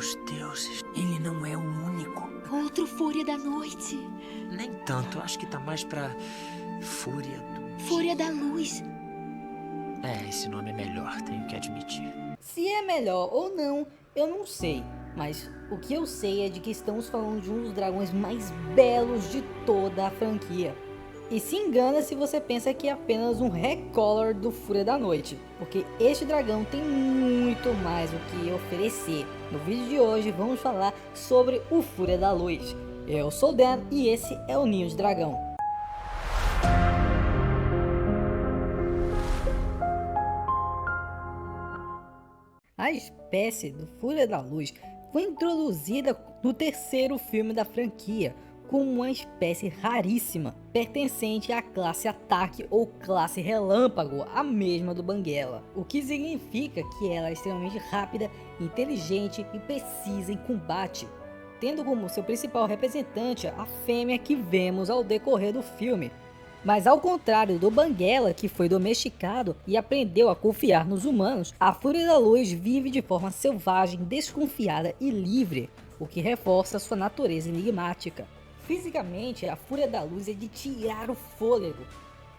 Meus deuses, ele não é o único. Outro Fúria da Noite. Nem tanto, acho que tá mais pra Fúria do... Fúria da Luz. Esse nome é melhor, tenho que admitir. Se é melhor ou não, eu não sei. Mas o que eu sei é de que estamos falando de um dos dragões mais belos de toda a franquia. E se engana se você pensa que é apenas um recolor do Fúria da Noite, porque este dragão tem muito mais o que oferecer. No vídeo de hoje vamos falar sobre o Fúria da Luz. Eu sou o Dan e esse é o Ninho de Dragão. A espécie do Fúria da Luz foi introduzida no terceiro filme da franquia, como uma espécie raríssima, pertencente à classe Ataque ou classe Relâmpago, a mesma do Banguela, o que significa que ela é extremamente rápida, inteligente e precisa em combate, tendo como seu principal representante a fêmea que vemos ao decorrer do filme. Mas ao contrário do Banguela, que foi domesticado e aprendeu a confiar nos humanos, a Fúria da Luz vive de forma selvagem, desconfiada e livre, o que reforça sua natureza enigmática. Fisicamente, a Fúria da Luz é de tirar o fôlego.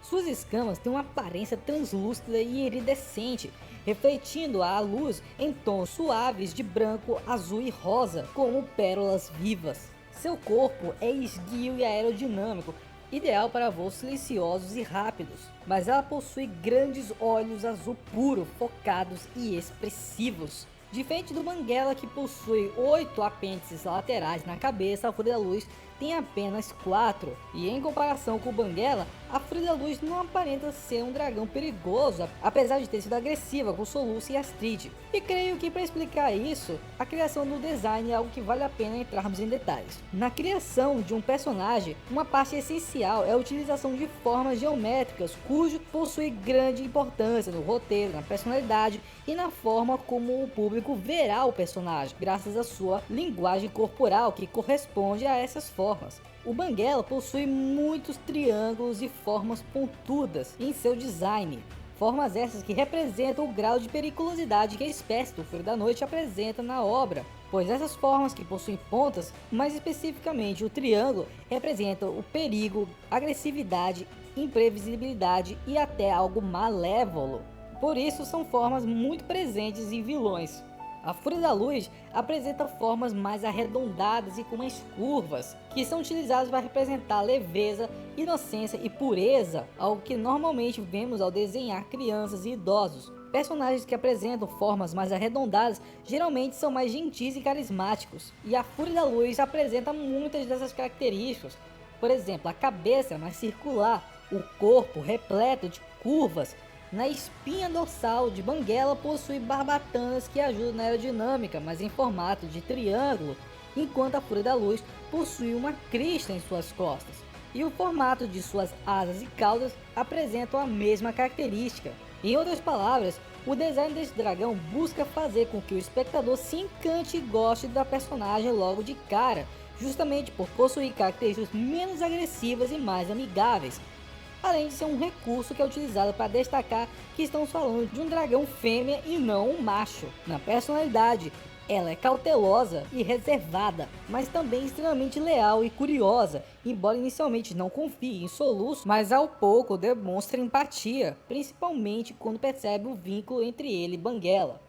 Suas escamas têm uma aparência translúcida e iridescente, refletindo a luz em tons suaves de branco, azul e rosa, como pérolas vivas. Seu corpo é esguio e aerodinâmico, ideal para voos silenciosos e rápidos, mas ela possui grandes olhos azul puro, focados e expressivos. Diferente do Banguela, que possui 8 apêndices laterais na cabeça, a Fúria da Luz tem apenas 4, e em comparação com o Banguela, a Fúria da Luz não aparenta ser um dragão perigoso, apesar de ter sido agressiva com Soluço e Astrid. E creio que para explicar isso, a criação do design é algo que vale a pena entrarmos em detalhes. Na criação de um personagem, uma parte essencial é a utilização de formas geométricas, cujo possui grande importância no roteiro, na personalidade e na forma como o público verá o personagem, graças à sua linguagem corporal que corresponde a essas formas. O Banguela possui muitos triângulos e formas pontudas em seu design, formas essas que representam o grau de periculosidade que a espécie do Fúria da Noite apresenta na obra, pois essas formas que possuem pontas, mais especificamente o triângulo, representam o perigo, agressividade, imprevisibilidade e até algo malévolo. Por isso são formas muito presentes em vilões. A Fúria da Luz apresenta formas mais arredondadas e com mais curvas, que são utilizadas para representar leveza, inocência e pureza, algo que normalmente vemos ao desenhar crianças e idosos. Personagens que apresentam formas mais arredondadas geralmente são mais gentis e carismáticos, e a Fúria da Luz apresenta muitas dessas características. Por exemplo, a cabeça mais circular, o corpo repleto de curvas. Na espinha dorsal de Banguela possui barbatanas que ajudam na aerodinâmica, mas em formato de triângulo, enquanto a Fúria da Luz possui uma crista em suas costas, e o formato de suas asas e caudas apresentam a mesma característica. Em outras palavras, o design deste dragão busca fazer com que o espectador se encante e goste da personagem logo de cara, justamente por possuir características menos agressivas e mais amigáveis, além de ser um recurso que é utilizado para destacar que estamos falando de um dragão fêmea e não um macho. Na personalidade, ela é cautelosa e reservada, mas também extremamente leal e curiosa, embora inicialmente não confie em Soluço, mas ao pouco demonstra empatia, principalmente quando percebe o vínculo entre ele e Banguela.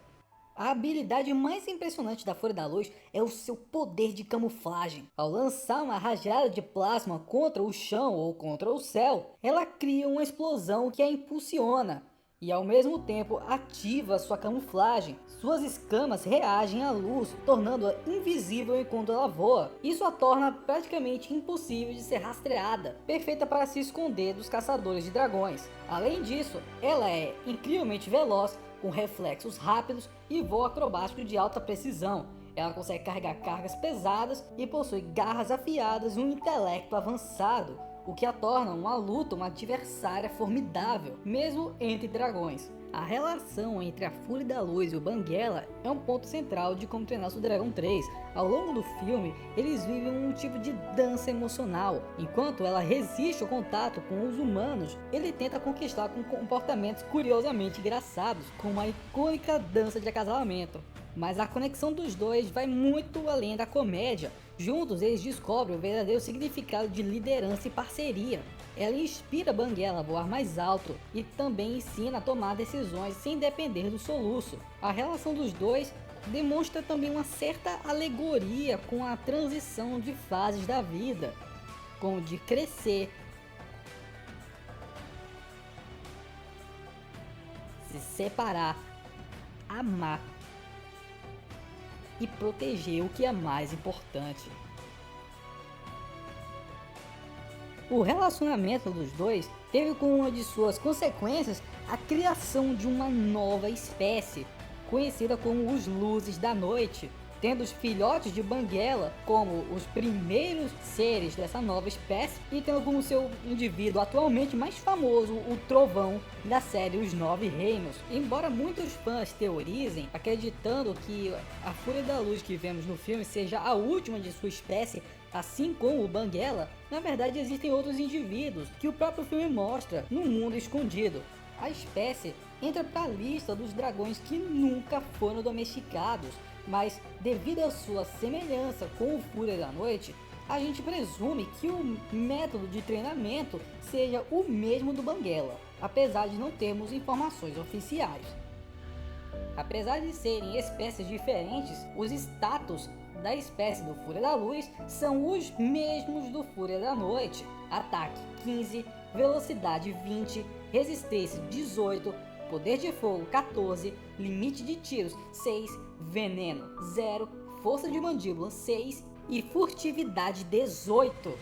A habilidade mais impressionante da Fúria da Luz é o seu poder de camuflagem. Ao lançar uma rajada de plasma contra o chão ou contra o céu, ela cria uma explosão que a impulsiona e ao mesmo tempo ativa sua camuflagem. Suas escamas reagem à luz, tornando-a invisível enquanto ela voa. Isso a torna praticamente impossível de ser rastreada, perfeita para se esconder dos caçadores de dragões. Além disso, ela é incrivelmente veloz, com reflexos rápidos e voo acrobático de alta precisão. Ela consegue carregar cargas pesadas e possui garras afiadas e um intelecto avançado, o que a torna uma luta, uma adversária formidável, mesmo entre dragões. A relação entre a Fúria da Luz e o Banguela é um ponto central de Como Treinar Seu Dragão 3. Ao longo do filme, eles vivem um tipo de dança emocional. Enquanto ela resiste ao contato com os humanos, ele tenta conquistar com comportamentos curiosamente engraçados, como a icônica dança de acasalamento. Mas a conexão dos dois vai muito além da comédia. Juntos eles descobrem o verdadeiro significado de liderança e parceria. Ela inspira Banguela a voar mais alto e também ensina a tomar decisões sem depender do soluço. A relação dos dois demonstra também uma certa alegoria com a transição de fases da vida, como de crescer, se separar, amar e proteger o que é mais importante. O relacionamento dos dois teve como uma de suas consequências a criação de uma nova espécie, conhecida como os Luzes da Noite, tendo os filhotes de Banguela como os primeiros seres dessa nova espécie e tendo como seu indivíduo atualmente mais famoso o Trovão da série Os Nove Reinos. Embora muitos fãs teorizem, acreditando que a Fúria da Luz que vemos no filme seja a última de sua espécie, assim como o Banguela, na verdade existem outros indivíduos que o próprio filme mostra no mundo escondido. A espécie entra para a lista dos dragões que nunca foram domesticados, mas devido à sua semelhança com o Fúria da Noite, a gente presume que o método de treinamento seja o mesmo do Banguela, apesar de não termos informações oficiais. Apesar de serem espécies diferentes, os status da espécie do Fúria da Luz são os mesmos do Fúria da Noite: ataque 15, velocidade 20, resistência 18, poder de fogo 14, limite de tiros 6, veneno 0, força de mandíbula 6 e furtividade 18.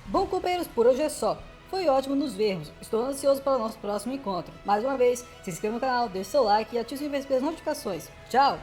Bom, companheiros, por hoje é só. Foi ótimo nos vermos, estou ansioso para o nosso próximo encontro. Mais uma vez, se inscreva no canal, deixe seu like e ative as notificações. Tchau!